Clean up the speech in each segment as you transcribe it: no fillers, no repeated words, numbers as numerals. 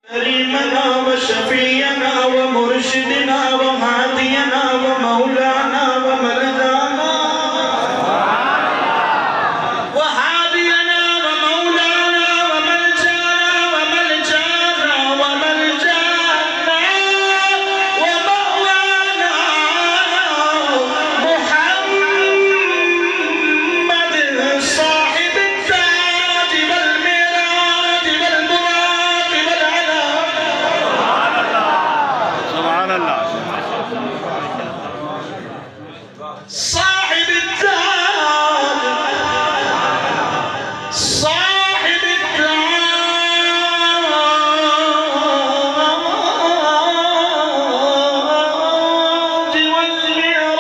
كريمنا وشفينا ومرشدنا وهادينا ومولانا وملجانا وهادينا ومولانا وملجانا وملجانا وملجانا ومأوانا محمد صاحب التاج والميراج والبراق والعلا سبحان اللہ صاحب التاج صاحب التاج والمعراج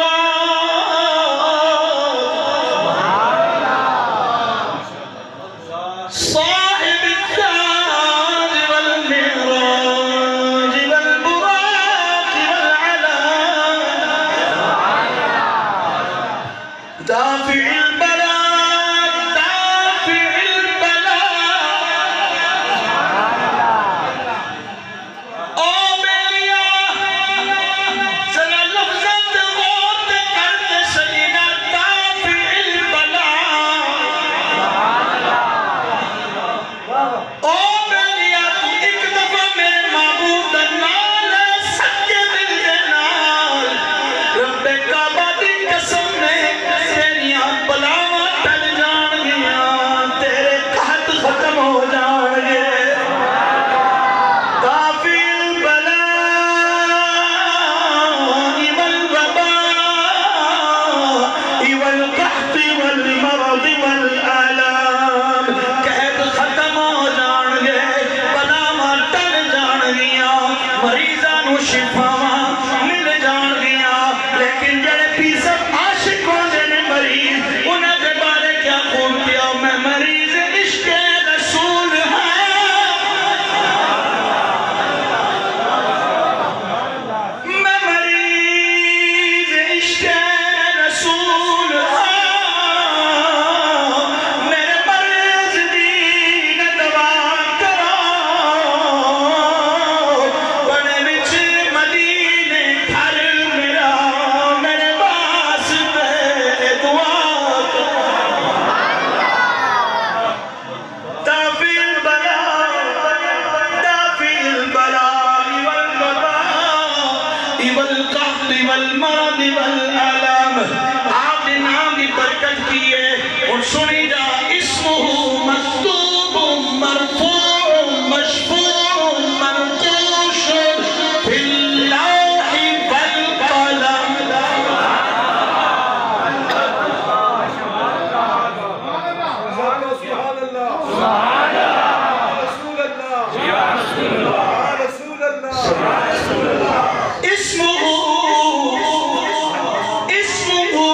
صاحب التاج والمعراج والبراق والعلا دافع البلاء دافع البلاء او بیلیا ذرا لفظت غور کرتے سینا دافع البلاء او بیلیا تو ایک دفعہ میرے معبود نال سچے دل دے نال رب کعبہ دی قسم نے تیریاں بلاواں ٹل جان گیاں تیرے قحط ختم ہو جان گے دافع البلاء والوباء والقحط والمرض والآلام قحط ختم ہو جان گے بلاواں ٹل جان گیاں مریضاں نوں شفاواں مل جان گیاں لیکن جڑے پیسب عاشق ہوندے نے مریض انہاں دے بارے کیا خوب کیا میں مریض عشق رسول ہاں میں مریض عشق رسول ہاں میرے مرض دی نہ دوا کرو بڑے وچ مدینے گھر میرا میرے واسطے دعا کرو دافع البلاء دافع البلاء والوباء والقحط والمرض والآلام آپ نے نام کی برکت کی ہے اور سنی جا اسمہ مکتوب مرفوع مشفوع منقوش فی اللوح والقلم سبحان اللہ رسول اللہ رسول اللہ اسمه اسمه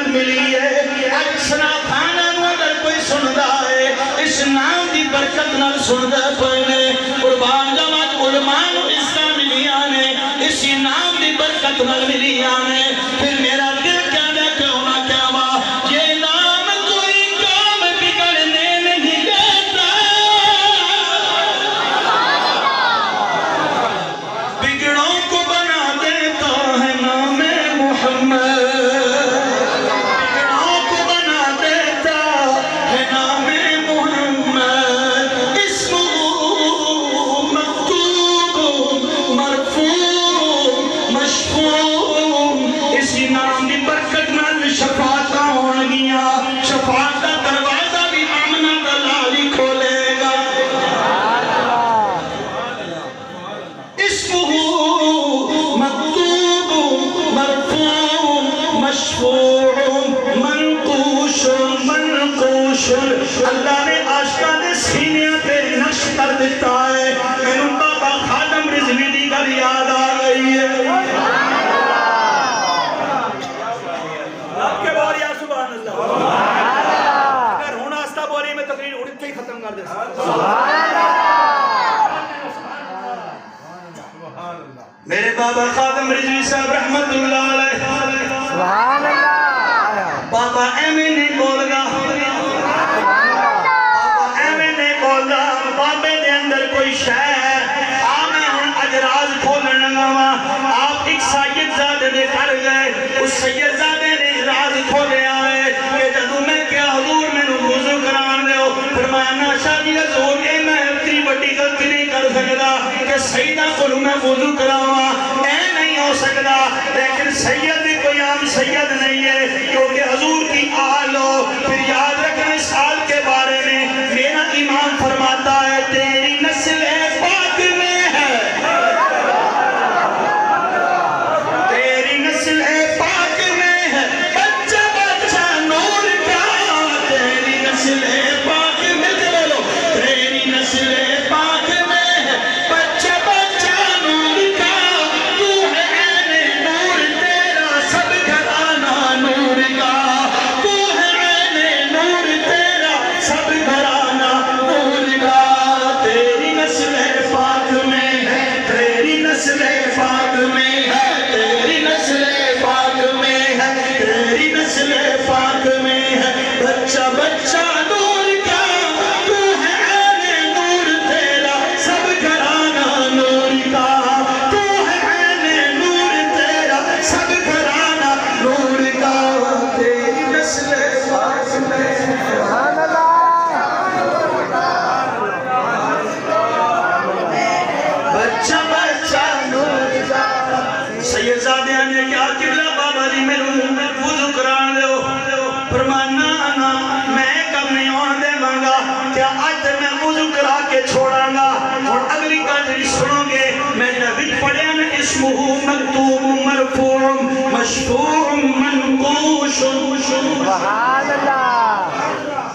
ملی ہے اکسنا کھانا نو اگر کوئی سندا ہے اس نام دی برکت نال سندا کوئی نے قربان جماعت علماء نو اسلام ملیاں نے اسی نام دی برکت نال ملیاں نے پھر میرا دل کہنا کیوں نہ کہوا یہ نام کوئی کام بگڑنے نہیں دیتا بگڑوں کو بنا دیتا ہے نام محمد اسی برکت نال شفاعت ہونگیاں شفاعت دا دروازہ بھی آمنہ دا لال ہی کھولے گا اسمہ مکتوب مرفوع مشفوع منقوش منقوش اللہ نے آشکان سینے پہ نقش کر دیتا ہے میں بابا خادم رضوی دی گل یاد آ گئی ہے آپ کے بار یا سبحان اللہ اگر ہونا آستہ بولی میں تقریر اڑتے ہی ختم کر دے میرے بابا خادم رضوی صاحب رحمت اللہ علیہ بابا ایمین نے بول گا بابا ایمین نے بول گا بابے دے اندر کوئی شے ہے آمیں ہن اجراز کھولن لگا آپ ایک سید زادے دے کر گئے اس سید زادے نے راز کھولے آئے کہ جدو میں کیا حضور میں نو وضو کران دے ہو فرمایا ناشا جی حضور اے میں اتنی بڑی غلطی نہیں کر سکتا کہ سیدہ کو میں وضو کراواں اے نہیں ہو سکتا لیکن سید بھی کوئی عام سید نہیں ہے کیونکہ حضور کی آل ہو پھر یاد رکھنا اس آل کے بارے میں میرا امام فرماتا ہے تیری نسل پاک میں ہے تیری نسل پاک میں ہے بچہ بچہ نور کا تیری نسل پاک میں بولو تیری نسل پاک میں ہے بچہ بچہ نور کا تو ہے عین نور تیرا سب گھرانہ نور کا تو ہے عین نور تیرا سب گھرانہ نور کا تیری نسل پاک میں ہے تیری نسل پاک میں ہے تیری نسل پاک میں ہے تیری نسل پاک میں ہے بچہ بچہ نور کا تو ہے عین نور تیرا سب گھرانہ نور کا تو ہے عین نور تیرا سب گھرانہ نور کا تیری نسل پاک میں بچہ بچہ نور کا سید زادیاں نے کیا قبلہ بابا جی میں وضو کران دے ہو فرمانا نا میں کم نہیں ہونے دے مانگا کیا آج میں وضو کرا کے چھوڑاں گا اور اگلی قدری سنو گے میں نبی پڑھے نا اسمہ مکتوب مرفوع مشفوع منقوش سبحان اللہ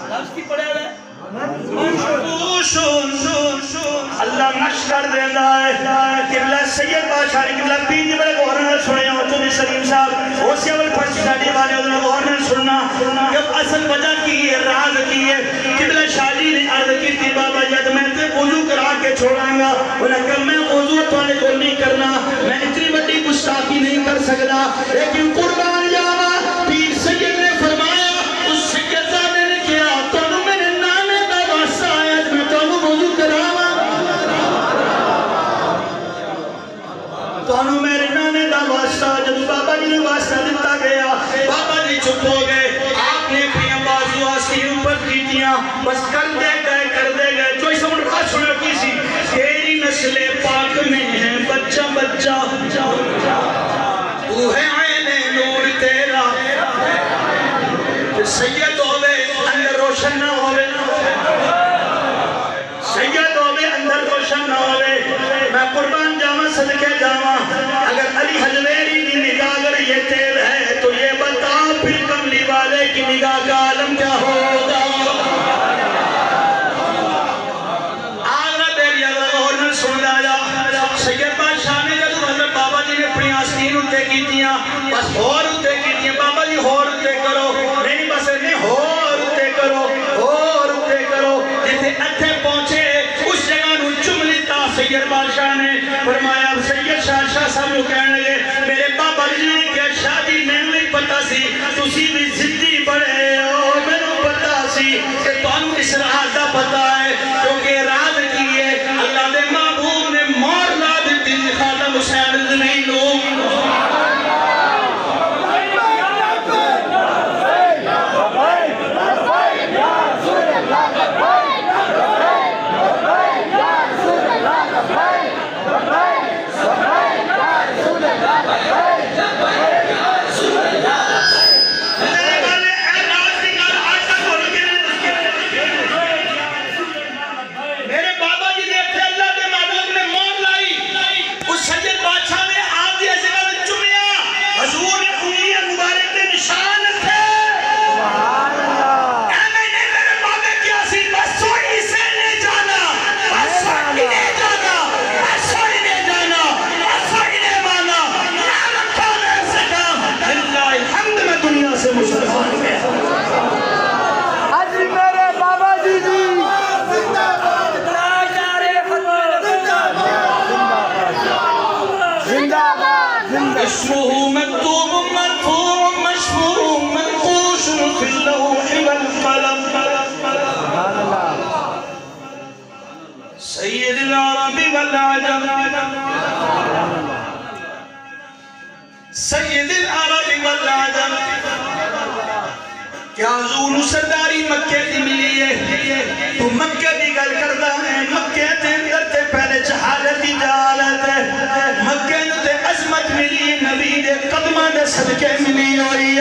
لفظ کی پڑھے رہے منقوش اللہ نقش کر دینا ہے قبلہ سید بادشاہ نے قبلہ پیر جی بڑے غور نہ سنے ہو چودھری سلیم صاحب وہ سے اول فرش شادی والے ادھر غور نہ سننا جب اصل وجہ کی ہے راز کی ہے قبلہ شادی نے عرض کی تھی بابا جد میں تے وضو کرا کے چھوڑاں گا انہوں نے کہا میں وضو توانے کو نہیں کرنا میں اتنی بڑی گستاخی نہیں کر سکتا لیکن قربان جاوا پیر سید نے فرمایا اس سید زادے نے کیا تانوں میرے نانے دا واسطہ آیا میں تانوں وضو کراواں تانوں میرے نانے دا واسطہ جب بابا جی نے واسطہ دیتا گیا بابا جی چپ ہو گئے آپ نے اپنی بازو آسین اوپر کیتیاں بس کر دے گئے جو اس امر خاص سنے کی سی تیری نسل پاک میں ہے بچہ بچہ تو ہے عین نور تیرا سید ہوئے اندر روشن نہ ہوئے سید ہوئے اندر روشن نہ ہوئے میں قربان جاواں صدقے جاواں اگر علی حجویری کی نگاہ اگر یہ تیل ہے تو یہ بتا پھر کملی والے کی نگاہ کا عالم کیا ہوگا آگرہ بیریا غور میں سن لایا سید بادشاہ نے جب حضرت بابا جی نے اپنی آستین اتے کی دیا بس ہور اتے کی دیا بابا جی ہور اتے کرو نہیں بس نہیں ہور اتے کرو جتے اتھے پہنچے اس جگہ نو چم لیتا سید بادشاہ نے فرمایا اب سید شاہ صاحب کو کہنے لگے میرے بابا جی نے کیا شادی میں نہیں پتا سی تسی بھی زدی بڑے ہو میں نے پتا سی کہ تانوں اس راز دا پتا ہے کیونکہ راز کی ہے اللہ دے محبوب نے مور لا دیتی خاتم حسین رضوی لوگ والعجم کیا حضور سرداری مکے دی ملی ہے تو مکے دی گل کردا ہے مکے دے اندر تے پہلے جہالت دی جہالت ہے مکے نو تے عظمت ملی نبی دے قدماں دے صدقے ملی ہوئی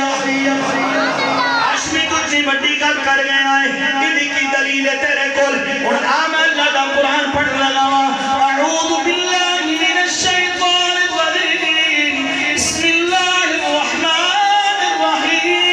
ہاشمی کچھ بڑی گل کر گیا ہے انہی کی دلیل ہے تیرے کول ہن آ میں اللہ دا قرآن پڑھ لگا اعوذ باللہ من الشیطان الرجیم بسم اللہ الرحمن الرحیم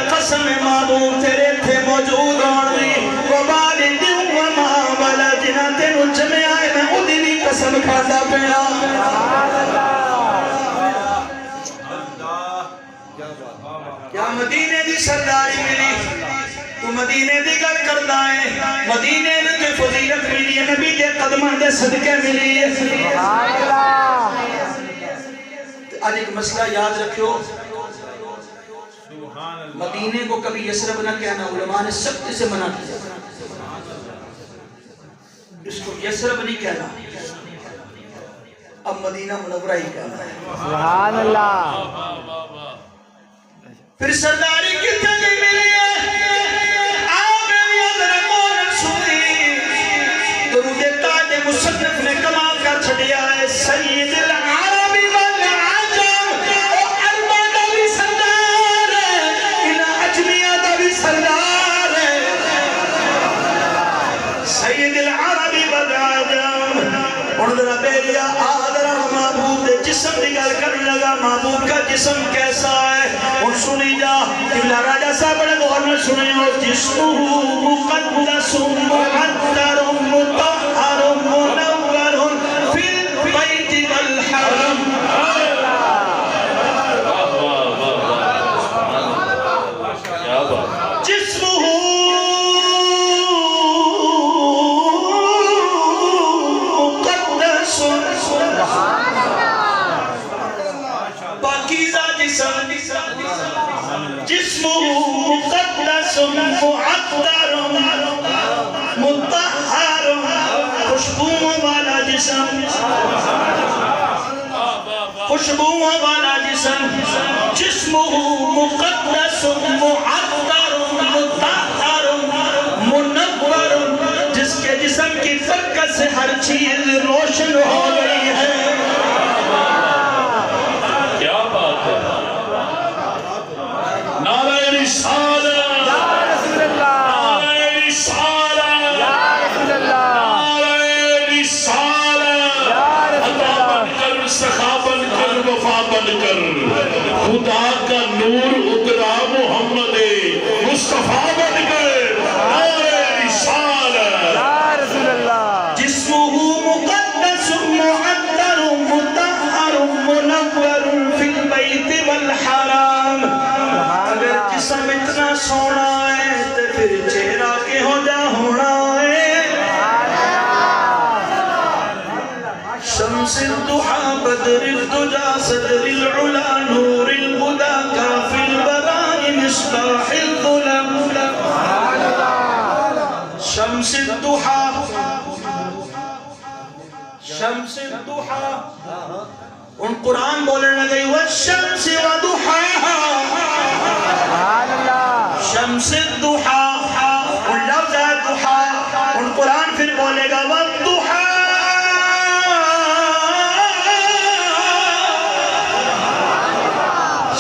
قسم معبود تیرے تھے موجود آنوی وبالد وما ولد جنہ تینو جمع آئے میں ادھنی قسم کھاتا پیا کیا مدینے دی سرداری ملی تو مدینے دی گل کردہ ہے مدینے دی فضیلت ملی ہے نبی کے قدمان دے صدقے ملی ہے آج ایک مسئلہ یاد رکھو مدینے کو کبھی یسرب نہ کہنا علماء نے سختی سے منع کیا اس کو یسرب نہیں کہنا اب مدینہ منورہ ہی کہنا ہے سبحان اللہ پھر سرداری کتنے نہیں ملی ہے آپ میری ادھر مورن سنی درود تاج مصنف نے کمال کر چھڑیا ہے سید العربی والعجم اربع نبی سردار اجمیہ نبی سردار سید العربی والعجم اور ذرا بیریا آدھر محبوب دے جسم دی گل کرنے لگا محبوب کا جسم کیسا ہے اور سنی جا قبلہ راجہ صاحب بڑے غور میں سنی اور جسمہ مقدس مقدر مطہر منور فی البیت والحرم جسمہ مقدس پاکیزہ جسم جسمہ مقدس معطر مطہر خوشبو والا جسم خوشبو والا جسم جسمہ مقدس معطر مطہر منور جس کے جسم کی برکت سے ہر چیز روشن ہو گئی ہے کیا بات ہے نعرہ رسالت یا رسول اللہ نعرہ رسالت یا رسول اللہ نعرہ رسالت یا رسول عطا اللہ بن کر سخا بن کر وفا بن کر خدا کا نور اترا محمد مصطفیٰ بن کر نعرہ رسالت یا رسول اللہ جسمہ مقدس معطر مطہر منور فی البیت والحرام اگر جسم اتنا سونا ہے تو پھر چہرہ کے ہو جا ہونا ہے شمس الضحى بدر الدجى صدر العلا نور الهدى كافي البراء مصباح الظلم شمس الضحى شمس الضحى ان قرآن بولنے لگئی والشمس وضحاها سبحان اللہ شمس الضحى ان لفظ ہے ضحى ان قرآن پھر بولے گا والضحى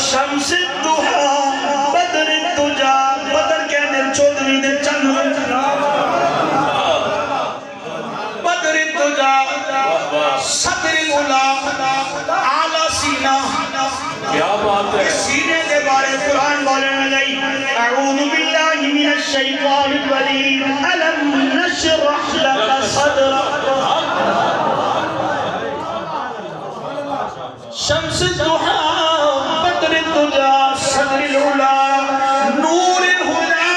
شمس الضحى بدر الدجى بدر کے اندر چودھویں دن چند بدر الدجى صدر العلا اعلی سینہ کیا بات ہے سینے کے بارے قرآن بولنے لگئی اعوذ باللہ من الشیطان الرجیم الم نشرح لك صدرك شمس الضحى بدر الدجى صدر العلا نور الهدى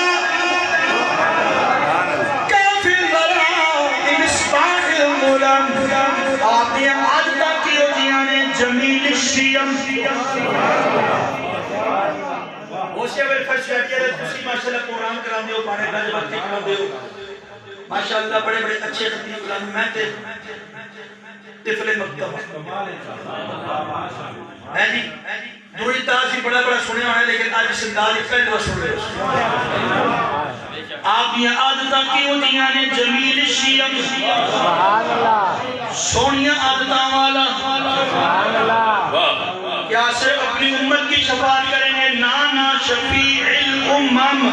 الشیم ہوشیہ ویلفیئر سوسائٹی والے تسی ماشاءاللہ پروگرام کراندے ہو پانے گج وقت کراندے ہو ماشاءاللہ بڑے بڑے اچھے خطیب کلام میں تے طفل مکتب ہے جی دوری تاثی بڑا بڑا سنے ہوئے لیکن آج سندال اس کا دعا سن رہے ہو آپ یہ عادتہ کیوں دیا نے جمیل الشیم سبحان اللہ سونیا عادتہ والا سبحان اللہ کیا صرف اپنی امت کی شفاعت کریں گے نانا شفیع الامم